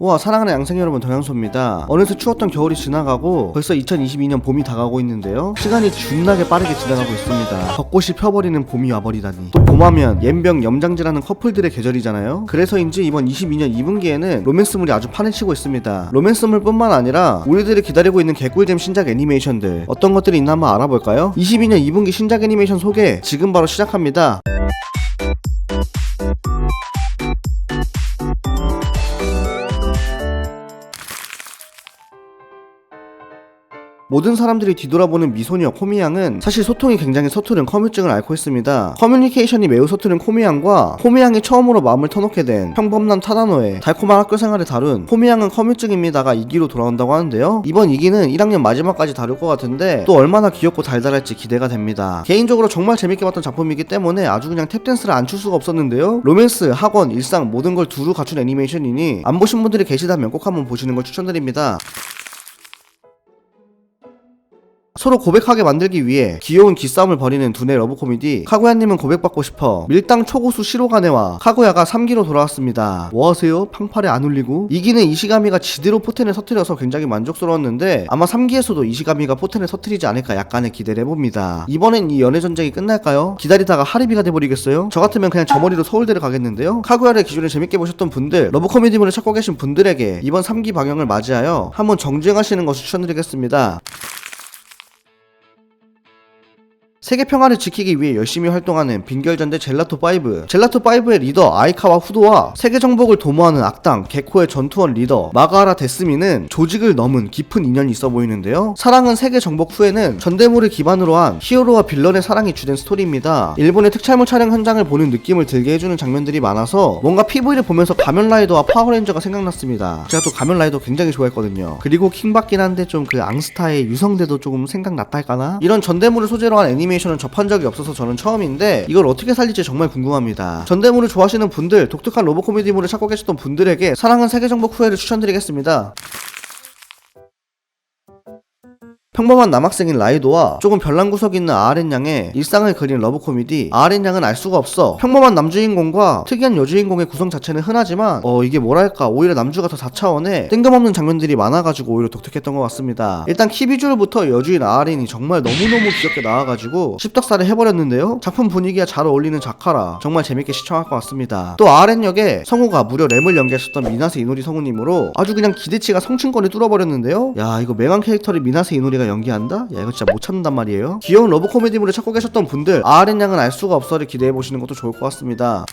우와, 사랑하는 양생 여러분, 동양소입니다. 어느새 추웠던 겨울이 지나가고 벌써 2022년 봄이 다가오고 있는데요, 시간이 존나게 빠르게 지나가고 있습니다. 벚꽃이 펴버리는 봄이 와버리다니. 또 봄하면 옌병 염장질하는 커플들의 계절이잖아요. 그래서인지 이번 22년 2분기에는 로맨스물이 아주 판을 치고 있습니다. 로맨스물 뿐만 아니라 우리들이 기다리고 있는 개꿀잼 신작 애니메이션들, 어떤 것들이 있나 한번 알아볼까요? 22년 2분기 신작 애니메이션 소개 지금 바로 시작합니다. 모든 사람들이 뒤돌아보는 미소녀 코미양은 사실 소통이 굉장히 서투른 커뮤증을 앓고 있습니다. 커뮤니케이션이 매우 서투른 코미양과 코미양이 처음으로 마음을 터놓게 된 평범남 타다노의 달콤한 학교 생활을 다룬 코미양은 커뮤증입니다가 2기로 돌아온다고 하는데요, 이번 2기는 1학년 마지막까지 다룰 것 같은데 또 얼마나 귀엽고 달달할지 기대가 됩니다. 개인적으로 정말 재밌게 봤던 작품이기 때문에 아주 그냥 탭댄스를 안 출 수가 없었는데요, 로맨스, 학원, 일상 모든 걸 두루 갖춘 애니메이션이니 안 보신 분들이 계시다면 꼭 한번 보시는 걸 추천드립니다. 서로 고백하게 만들기 위해 귀여운 기싸움을 벌이는 두뇌 러브 코미디 카구야님은 고백받고 싶어 밀당 초고수 시로가네와 카구야가 3기로 돌아왔습니다. 뭐하세요? 팡팔에 안 울리고. 2기는 이시가미가 지대로 포텐을 터뜨려서 굉장히 만족스러웠는데 아마 3기에서도 이시가미가 포텐을 터뜨리지 않을까 약간의 기대를 해봅니다. 이번엔 이 연애 전쟁이 끝날까요? 기다리다가 하리비가 돼버리겠어요? 저 같으면 그냥 저 머리로 서울대를 가겠는데요. 카구야를 기존에 재밌게 보셨던 분들, 러브 코미디물을 찾고 계신 분들에게 이번 3기 방영을 맞이하여 한번 정주행하시는 것을 추천드리겠습니다. 세계 평화를 지키기 위해 열심히 활동하는 빈결전대 젤라토5. 젤라토5의 리더 아이카와 후도와 세계 정복을 도모하는 악당 게코의 전투원 리더 마가하라 데스미는 조직을 넘은 깊은 인연이 있어 보이는데요, 사랑은 세계 정복 후에는 전대물을 기반으로 한 히어로와 빌런의 사랑이 주된 스토리입니다. 일본의 특촬물 촬영 현장을 보는 느낌을 들게 해주는 장면들이 많아서 뭔가 PV를 보면서 가면라이더와 파워레인저가 생각났습니다. 제가 또 가면라이더 굉장히 좋아했거든요. 그리고 킹받긴 한데 좀 그 앙스타의 유성대도 조금 생각났다 할까나? 이런 전대물을 소재로 한 애니메이션은 접한 적이 없어서 저는 처음인데 이걸 어떻게 살릴지 정말 궁금합니다. 전대물을 좋아하시는 분들, 독특한 로봇 코미디물을 찾고 계셨던 분들에게 사랑은 세계 정복 후회를 추천드리겠습니다. 평범한 남학생인 라이도와 조금 별난 구석이 있는 아aren 양의 일상을 그린 러브 코미디 아aren 양은 알 수가 없어. 평범한 남주인공과 특이한 여주인공의 구성 자체는 흔하지만 이게 뭐랄까, 오히려 남주가 더 4차원에 뜬금없는 장면들이 많아가지고 오히려 독특했던 것 같습니다. 일단 키 비주얼부터 여주인 아렌이 정말 너무너무 귀엽게 나와가지고 십덕사를 해버렸는데요, 작품 분위기와 잘 어울리는 작화라 정말 재밌게 시청할 것 같습니다. 또 아렌 역에 성우가 무려 램을 연기하셨던 미나세 이노리 성우님으로 아주 그냥 기대치가 성층권을 뚫어버렸는데요, 야, 이거 맹한 캐릭터를 미나세 이노리가 연기한다? 야, 이거 진짜 못 참는단 말이에요. 귀여운 러브 코미디물을 찾고 계셨던 분들, 아aren 양은 알 수가 없어를 기대해보시는 것도 좋을 것 같습니다.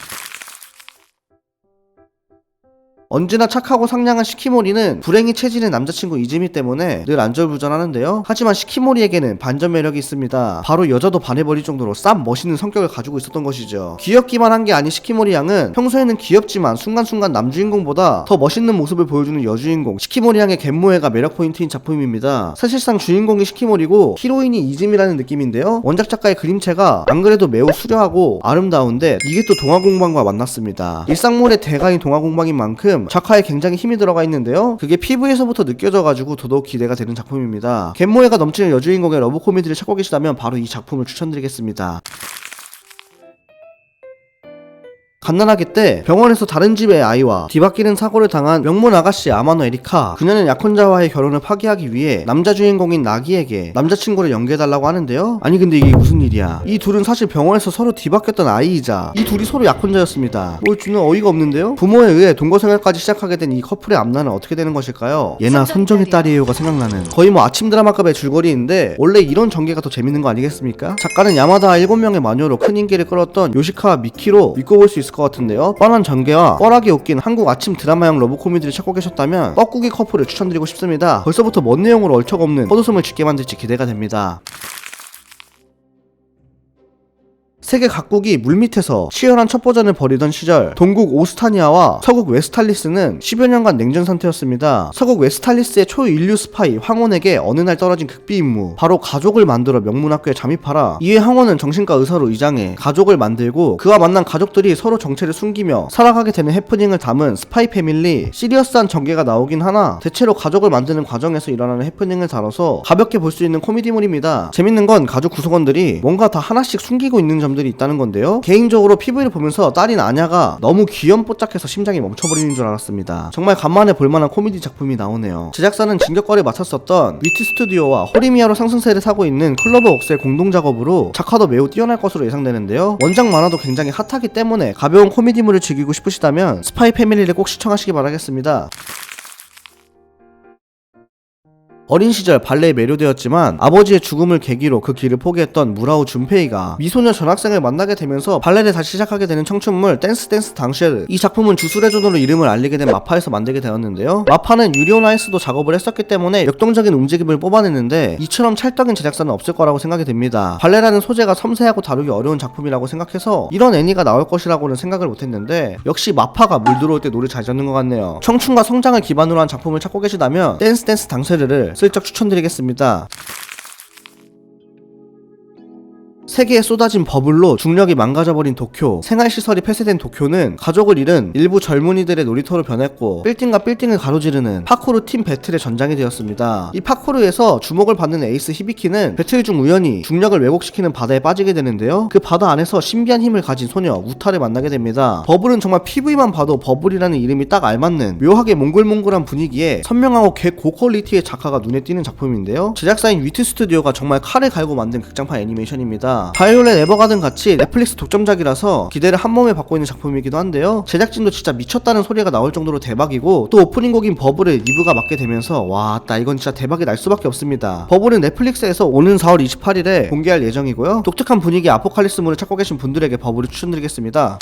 언제나 착하고 상냥한 시키모리는 불행히 체질의 남자친구 이즈미 때문에 늘 안절부절하는데요, 하지만 시키모리에게는 반전 매력이 있습니다. 바로 여자도 반해버릴 정도로 쌈 멋있는 성격을 가지고 있었던 것이죠. 귀엽기만 한 게 아닌 시키모리 양은 평소에는 귀엽지만 순간순간 남주인공보다 더 멋있는 모습을 보여주는 여주인공 시키모리 양의 갯모애가 매력 포인트인 작품입니다. 사실상 주인공이 시키모리고 히로인이 이즈미라는 느낌인데요, 원작 작가의 그림체가 안 그래도 매우 수려하고 아름다운데 이게 또 동화공방과 만났습니다. 일상물의 대가인 동화공방인 만큼 작화에 굉장히 힘이 들어가 있는데요, 그게 PV에서부터 느껴져가지고 더더욱 기대가 되는 작품입니다. 갯모애가 넘치는 여주인공의 러브 코미디를 찾고 계시다면 바로 이 작품을 추천드리겠습니다. 갓난아기 때 병원에서 다른 집의 아이와 뒤바뀌는 사고를 당한 명문 아가씨 아마노 에리카, 그녀는 약혼자와의 결혼을 파기하기 위해 남자 주인공인 나기에게 남자친구를 연계해달라고 하는데요, 아니 근데 이게 무슨 일이야. 이 둘은 사실 병원에서 서로 뒤바뀌었던 아이이자 이 둘이 서로 약혼자였습니다. 주는 어이가 없는데요. 부모에 의해 동거생활까지 시작하게 된 이 커플의 앞날은 어떻게 되는 것일까요? 예나 선정의 딸이에요가 생각나는 거의 뭐 아침 드라마급의 줄거리인데 원래 이런 전개가 더 재밌는 거 아니겠습니까? 작가는 야마다 7명의 마녀로 큰 인기를 끌었던 요시카와 미키로 믿고 볼 수 있을 것 같은데요, 뻔한 전개와 뻔하게 웃긴 한국 아침 드라마형 러브 코미디를 찾고 계셨다면 뻐꾸기 커플을 추천드리고 싶습니다. 벌써부터 뭔 내용으로 얼척없는 헛웃음을 짓게 만들지 기대가 됩니다. 세계 각국이 물밑에서 치열한 첩보전을 벌이던 시절 동국 오스타니아와 서국 웨스탈리스는 10여 년간 냉전 상태였습니다. 서국 웨스탈리스의 초인류 스파이 황혼에게 어느 날 떨어진 극비 임무, 바로 가족을 만들어 명문학교에 잠입하라. 이에 황혼은 정신과 의사로 위장해 가족을 만들고 그와 만난 가족들이 서로 정체를 숨기며 살아가게 되는 해프닝을 담은 스파이 패밀리. 시리어스한 전개가 나오긴 하나 대체로 가족을 만드는 과정에서 일어나는 해프닝을 다뤄서 가볍게 볼 수 있는 코미디물입니다. 재밌는 건 가족 구성원들이 뭔가 다 하나씩 숨기고 있는 점 점들이 있다는 건데요. 개인적으로 PV를 보면서 딸인 아냐가 너무 귀염뽀짝해서 심장이 멈춰버리는 줄 알았습니다. 정말 간만에 볼만한 코미디 작품이 나오네요. 제작사는 진격거를 맡았었던 위트 스튜디오와 호리미야로 상승세를 타고 있는 클로버 웍스의 공동 작업으로 작화도 매우 뛰어날 것으로 예상되는데요. 원작 만화도 굉장히 핫하기 때문에 가벼운 코미디물을 즐기고 싶으시다면 스파이 패밀리를 꼭 시청하시기 바라겠습니다. 어린 시절 발레에 매료되었지만 아버지의 죽음을 계기로 그 길을 포기했던 무라우 준페이가 미소녀 전학생을 만나게 되면서 발레를 다시 시작하게 되는 청춘물 댄스 당쉐르. 이 작품은 주술의존으로 이름을 알리게 된 마파에서 만들게 되었는데요. 마파는 유리온 아이스도 작업을 했었기 때문에 역동적인 움직임을 뽑아냈는데 이처럼 찰떡인 제작사는 없을 거라고 생각이 됩니다. 발레라는 소재가 섬세하고 다루기 어려운 작품이라고 생각해서 이런 애니가 나올 것이라고는 생각을 못했는데 역시 마파가 물 들어올 때 노래 잘 잡는 것 같네요. 청춘과 성장을 기반으로 한 작품을 찾고 계시다면 댄스 당쉐르를 슬쩍 추천드리겠습니다. 세계에 쏟아진 버블로 중력이 망가져버린 도쿄. 생활시설이 폐쇄된 도쿄는 가족을 잃은 일부 젊은이들의 놀이터로 변했고 빌딩과 빌딩을 가로지르는 파쿠르 팀 배틀의 전장이 되었습니다. 이 파쿠르에서 주목을 받는 에이스 히비키는 배틀 중 우연히 중력을 왜곡시키는 바다에 빠지게 되는데요. 그 바다 안에서 신비한 힘을 가진 소녀 우타를 만나게 됩니다. 버블은 정말 PV만 봐도 버블이라는 이름이 딱 알맞는 묘하게 몽글몽글한 분위기에 선명하고 고퀄리티의 작화가 눈에 띄는 작품인데요. 제작사인 위트 스튜디오가 정말 칼을 갈고 만든 극장판 애니메이션입니다. 바이올렛 에버가든 같이 넷플릭스 독점작이라서 기대를 한몸에 받고 있는 작품이기도 한데요. 제작진도 진짜 미쳤다는 소리가 나올 정도로 대박이고 또 오프닝 곡인 버블을 리브가 맡게 되면서 와, 나 이건 진짜 대박이 날 수밖에 없습니다. 버블은 넷플릭스에서 오는 4월 28일에 공개할 예정이고요. 독특한 분위기의 아포칼립스물을 찾고 계신 분들에게 버블을 추천드리겠습니다.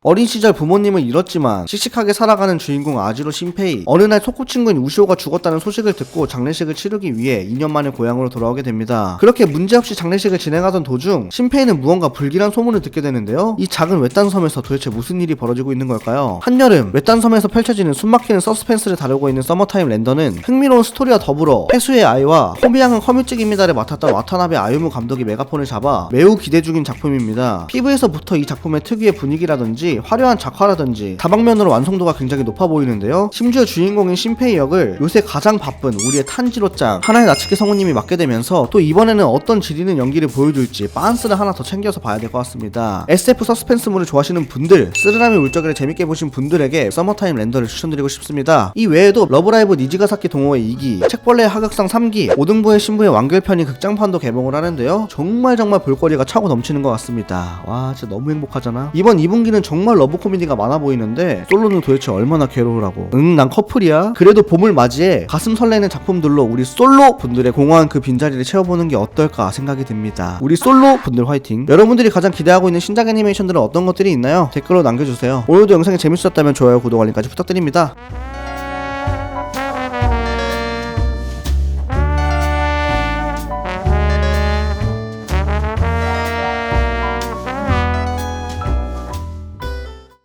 어린 시절 부모님을 잃었지만 씩씩하게 살아가는 주인공 아지로 신페이. 어느 날 소꿉친구인 우시오가 죽었다는 소식을 듣고 장례식을 치르기 위해 2년 만에 고향으로 돌아오게 됩니다. 그렇게 문제없이 장례식을 진행하던 도중 신페이는 무언가 불길한 소문을 듣게 되는데요. 이 작은 외딴 섬에서 도대체 무슨 일이 벌어지고 있는 걸까요? 한여름 외딴 섬에서 펼쳐지는 숨막히는 서스펜스를 다루고 있는 서머타임 랜더는 흥미로운 스토리와 더불어 폐수의 아이와 호미양은 커뮤직입니다를 맡았던 와타나베 아유무 감독이 메가폰을 잡아 매우 기대 중인 작품입니다. PV에서부터 이 작품의 특유의 분위기라든지 화려한 작화라든지 다방면으로 완성도가 굉장히 높아 보이는데요. 심지어 주인공인 신페이 역을 요새 가장 바쁜 우리의 탄지로짱 하나의 나츠키 성우님이 맡게 되면서 또 이번에는 어떤 지리는 연기를 보여줄지 빤스를 하나 더 챙겨서 봐야 될 것 같습니다. SF 서스펜스물을 좋아하시는 분들, 쓰르라미 울적이를 재밌게 보신 분들에게 서머타임 랜더를 추천드리고 싶습니다. 이 외에도 러브라이브 니지가사키 동호회 2기, 책벌레의 하극상 3기, 오등부의 신부의 완결편이 극장판도 개봉을 하는데요. 정말 볼거리가 차고 넘치는 것 같습니다. 와, 진짜 너무 행복하잖아. 이번 2분기는 정말 러브 코미디가 많아 보이는데 솔로는 도대체 얼마나 괴로우라고. 난 커플이야. 그래도 봄을 맞이해 가슴 설레는 작품들로 우리 솔로 분들의 공허한 그 빈자리를 채워보는 게 어떨까 생각이 듭니다. 우리 솔로 분들 화이팅. 여러분들이 가장 기대하고 있는 신작 애니메이션들은 어떤 것들이 있나요? 댓글로 남겨주세요. 오늘도 영상이 재밌었다면 좋아요, 구독, 알림까지 부탁드립니다.